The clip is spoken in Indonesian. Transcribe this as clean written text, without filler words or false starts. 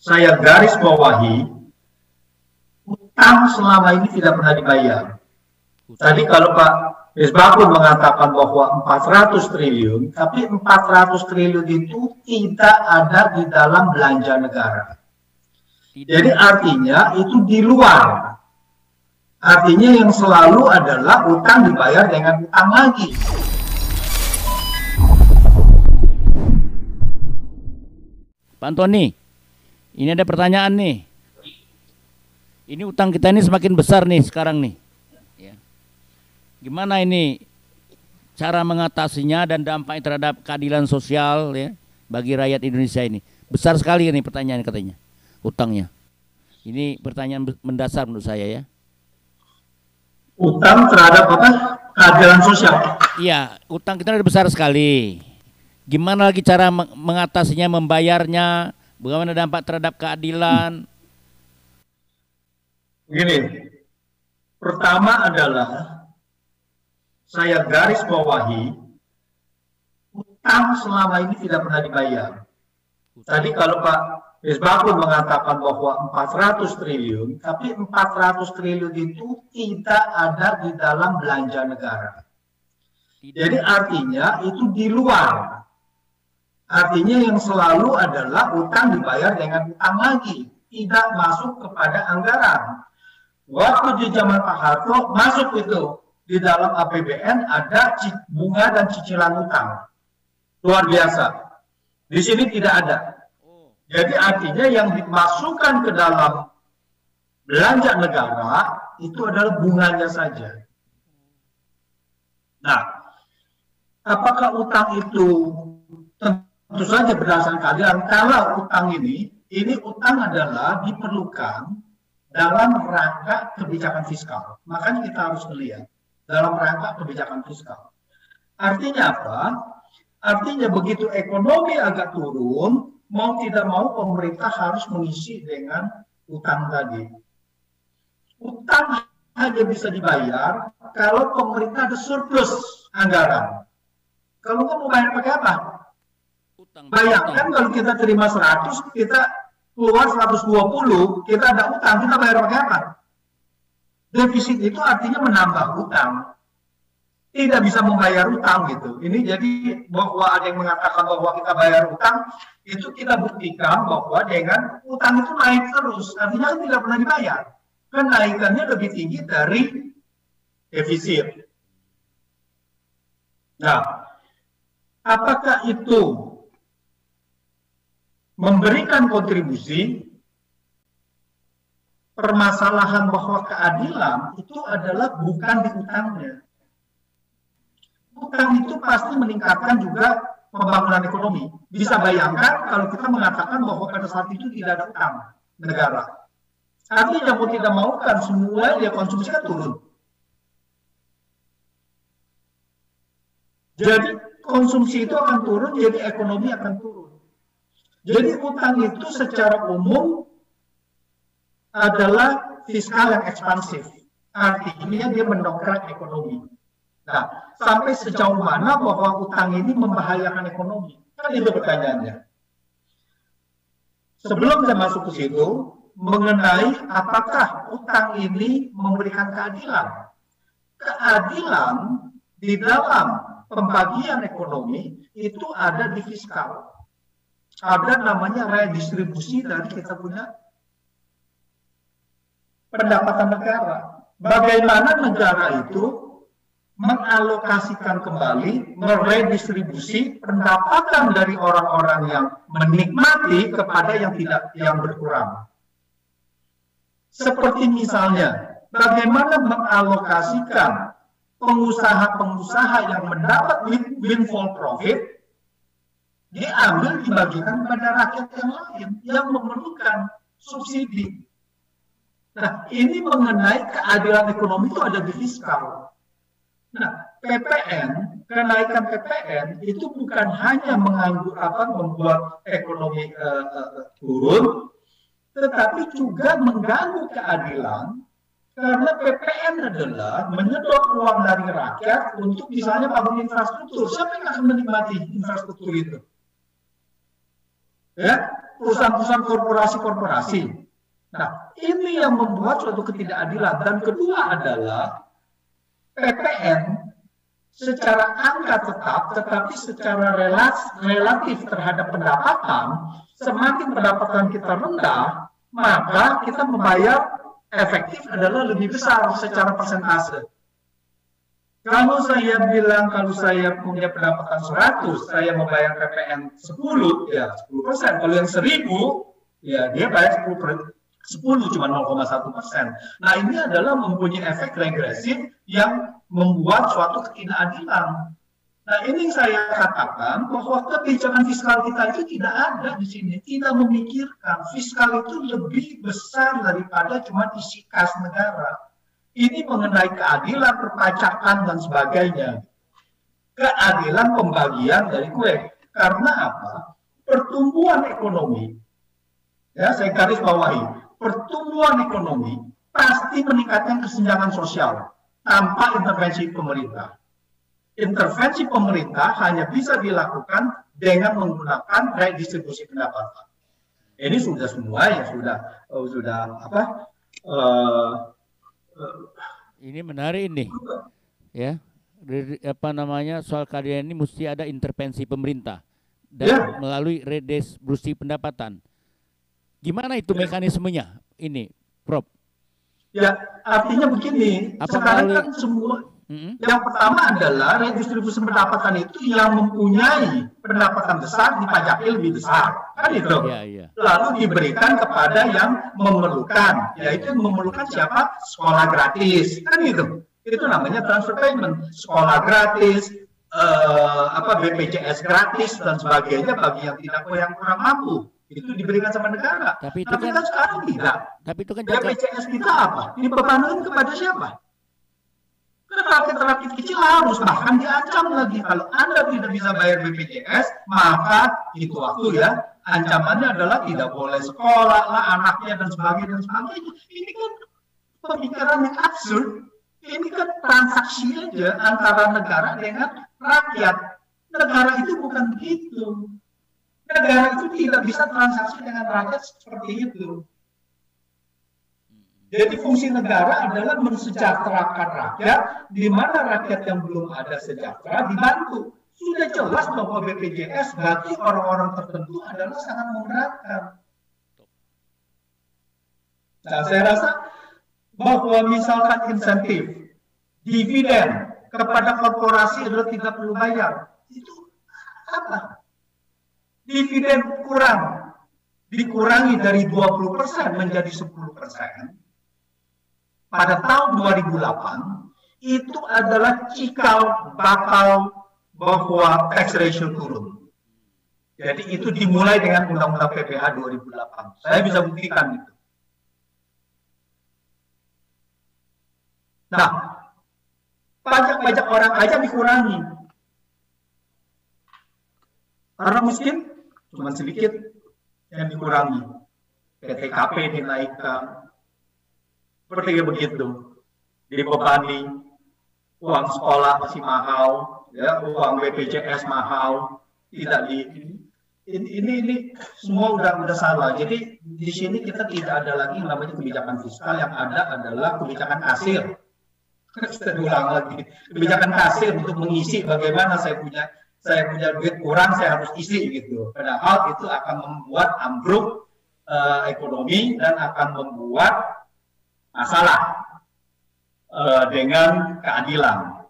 saya garis bawahi, utang selama ini tidak pernah dibayar. Tadi kalau Pak Misbakun mengatakan bahwa 400 triliun, tapi 400 triliun itu tidak ada di dalam belanja negara. Jadi artinya itu di luar. Artinya yang selalu adalah utang dibayar dengan utang lagi. Pak Antoni, ini ada pertanyaan nih. Ini utang kita ini semakin besar nih sekarang nih. Ya. Gimana ini cara mengatasinya dan dampaknya terhadap keadilan sosial ya bagi rakyat Indonesia ini? Besar sekali nih pertanyaan katanya, utangnya. Ini pertanyaan mendasar menurut saya ya. Utang terhadap apa? Keadilan sosial. Iya, utang kita udah besar sekali. Gimana lagi cara mengatasinya, membayarnya, bagaimana dampak terhadap keadilan? Begini, pertama adalah saya garis bawahi, utang selama ini tidak pernah dibayar. Tadi kalau Pak Misbakun mengatakan bahwa 400 triliun, tapi 400 triliun itu tidak ada di dalam belanja negara. Jadi artinya itu di luar. Artinya yang selalu adalah utang dibayar dengan utang lagi, tidak masuk kepada anggaran. Waktu di zaman Pak Harto masuk itu di dalam APBN ada bunga dan cicilan utang. Luar biasa. Di sini tidak ada. Jadi artinya yang dimasukkan ke dalam belanja negara itu adalah bunganya saja. Nah, apakah utang itu tentu saja berdasarkan keadilan? Kalau utang ini utang adalah diperlukan dalam rangka kebijakan fiskal. Makanya kita harus melihat dalam rangka kebijakan fiskal. Artinya apa? Artinya begitu ekonomi agak turun, mau tidak mau pemerintah harus mengisi dengan utang tadi. Utang hanya bisa dibayar kalau pemerintah ada surplus anggaran. Kalau nggak mau bayar pakai apa? Bayangkan kalau kita terima 100, kita keluar 120, kita ada utang, kita bayar pakai apa? Defisit itu artinya menambah utang. Tidak bisa membayar utang gitu. Ini jadi bahwa ada yang mengatakan bahwa kita bayar utang, itu kita buktikan bahwa dengan utang itu naik terus. Artinya kan tidak pernah dibayar. Kenaikannya lebih tinggi dari defisit. Nah, apakah itu memberikan kontribusi? Permasalahan bahwa keadilan itu adalah bukan di utangnya. Utang itu pasti meningkatkan juga pembangunan ekonomi. Bisa bayangkan kalau kita mengatakan bahwa pada saat itu tidak ada utang negara. Artinya mau tidak mau kan semua dia konsumsi kan turun. Jadi konsumsi itu akan turun, jadi ekonomi akan turun. Jadi utang itu secara umum adalah fiskal yang ekspansif. Artinya dia mendongkrak ekonomi. Nah, sampai sejauh mana bahwa utang ini membahayakan ekonomi? Kan itu pertanyaannya. Sebelum saya masuk ke situ, mengenai apakah utang ini memberikan keadilan. Keadilan di dalam pembagian ekonomi itu ada di fiskal. Ada namanya redistribusi dari kita punya pendapatan negara. Bagaimana negara itu mengalokasikan kembali, meredistribusi pendapatan dari orang-orang yang menikmati kepada yang berkurang. Seperti misalnya, bagaimana mengalokasikan pengusaha-pengusaha yang mendapat windfall profit diambil dibagikan kepada rakyat yang lain yang memerlukan subsidi. Nah, ini mengenai keadilan ekonomi itu ada di fiskal. Nah, PPN, kenaikan PPN itu bukan hanya membuat ekonomi turun, tetapi juga mengganggu keadilan karena PPN adalah menyedot uang dari rakyat untuk misalnya bangun infrastruktur. Siapa yang akan menikmati infrastruktur itu? Ya, perusahaan-perusahaan korporasi-korporasi. Nah, ini yang membuat suatu ketidakadilan. Dan kedua adalah PPN secara angka tetap, tetapi secara relatif terhadap pendapatan, semakin pendapatan kita rendah, maka kita membayar efektif adalah lebih besar secara persentase. Kalau saya bilang, kalau saya punya pendapatan 100, saya membayar PPN 10, ya 10%. Kalau yang 1000, ya dia bayar 10 cuma 0,1%. Nah, ini adalah mempunyai efek regresif yang membuat suatu ketidakadilan. Nah, ini saya katakan bahwa kebijakan fiskal kita itu tidak ada di sini, tidak memikirkan fiskal itu lebih besar daripada cuma isi kas negara. Ini mengenai keadilan perpajakan dan sebagainya. Keadilan pembagian dari kue. Karena apa? Pertumbuhan ekonomi, ya saya garis bawahi, pertumbuhan ekonomi pasti meningkatkan kesenjangan sosial tanpa intervensi pemerintah. Intervensi pemerintah hanya bisa dilakukan dengan menggunakan redistribusi pendapatan. Ini sudah semua ya sudah apa? Ini menarik ini, ya. Apa namanya, soal keadilan ini mesti ada intervensi pemerintah dan melalui redistribusi pendapatan. Gimana itu mekanismenya ini, Prof? Ya, artinya begini, sekarang kan semua, yang pertama adalah redistribusi pendapatan itu yang mempunyai pendapatan besar dipajaki lebih besar, kan itu. Lalu diberikan kepada yang memerlukan, yaitu memerlukan siapa? Sekolah gratis, kan itu. Itu namanya transfer payment, sekolah gratis, BPJS gratis dan sebagainya bagi yang kurang mampu. Itu diberikan sama negara. Tapi kan sekarang tidak. Tapi itu kan BPJS kita apa? Dibebankan kepada siapa? Rakyat-rakyat kecil harus, bahkan diancam lagi. Kalau Anda tidak bisa bayar BPJS, maka itu waktu ya, ancamannya adalah tidak boleh sekolah lah anaknya dan sebagainya. Ini kan pemikiran yang absurd. Ini kan transaksi aja antara negara dengan rakyat. Negara itu bukan begitu. Negara itu tidak bisa transaksi dengan rakyat seperti itu. Jadi fungsi negara adalah mensejahterakan rakyat, di mana rakyat yang belum ada sejahtera dibantu. Sudah jelas bahwa BPJS bagi orang-orang tertentu adalah sangat memberatkan. Nah, saya rasa bahwa misalkan insentif, dividen kepada korporasi adalah tidak perlu bayar. Itu apa? Dividen dikurangi dari 20% menjadi 10%. Pada tahun 2008 itu adalah cikal bakal bahwa tax ratio turun. Jadi itu dimulai dengan Undang-Undang PPh 2008. Saya bisa buktikan itu. Nah, pajak-pajak orang aja dikurangi. Karena miskin cuma sedikit yang dikurangi. PTKP dinaikkan. Seperti begitu. Dibebani. Uang sekolah masih mahal, ya, uang BPJS mahal, tidak ini semua udah salah. Jadi di sini kita tidak ada lagi yang namanya kebijakan fiskal, yang ada adalah kebijakan kasir. Saya ulang lagi, kebijakan kasir untuk mengisi bagaimana saya punya duit kurang, saya harus isi gitu. Padahal itu akan membuat ambruk ekonomi dan akan membuat masalah dengan keadilan.